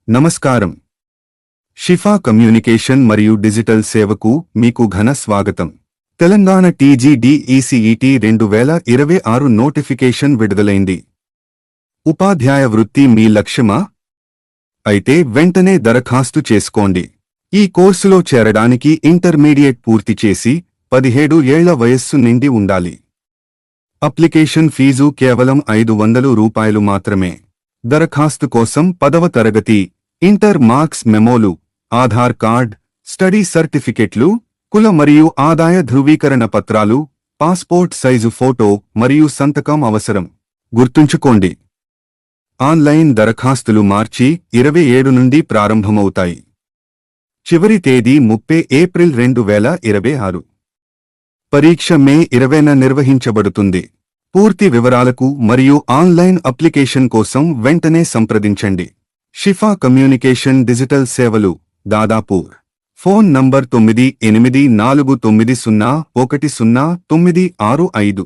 నమస్కారం. షిఫా కమ్యూనికేషన్ మరియు డిజిటల్ సేవకు మీకు ఘన స్వాగతం. తెలంగాణ TGDECET 2026 నోటిఫికేషన్ విడుదలైంది. ఉపాధ్యాయ వృత్తి మీ లక్ష్యమా? అయితే వెంటనే దరఖాస్తు చేసుకోండి. ఈ కోర్సులో చేరడానికి ఇంటర్మీడియట్ పూర్తి చేసి 17 ఏళ్ల వయస్సు నిండి ఉండాలి. అప్లికేషన్ ఫీజు కేవలం ₹500 మాత్రమే. దరఖాస్తు కోసం 10వ తరగతి, ఇంటర్ మార్క్స్ మెమోలు, ఆధార్ కార్డ్, స్టడీ సర్టిఫికెట్లు, కుల మరియు ఆదాయ ధృవీకరణ పత్రాలు, పాస్పోర్ట్ సైజు ఫోటో మరియు సంతకం అవసరం. గుర్తుంచుకోండి, ఆన్లైన్ దరఖాస్తులు మార్చి 27 నుండి ప్రారంభమవుతాయి. చివరి తేదీ 30 ఏప్రిల్ 2026. పరీక్ష మే 20న నిర్వహించబడుతుంది. పూర్తి వివరాలకు మరియు ఆన్లైన్ అప్లికేషన్ కోసం వెంటనే సంప్రదించండి. షిఫా కమ్యూనికేషన్ డిజిటల్ సేవలు, దాదాపూర్. Phone number 9849010965.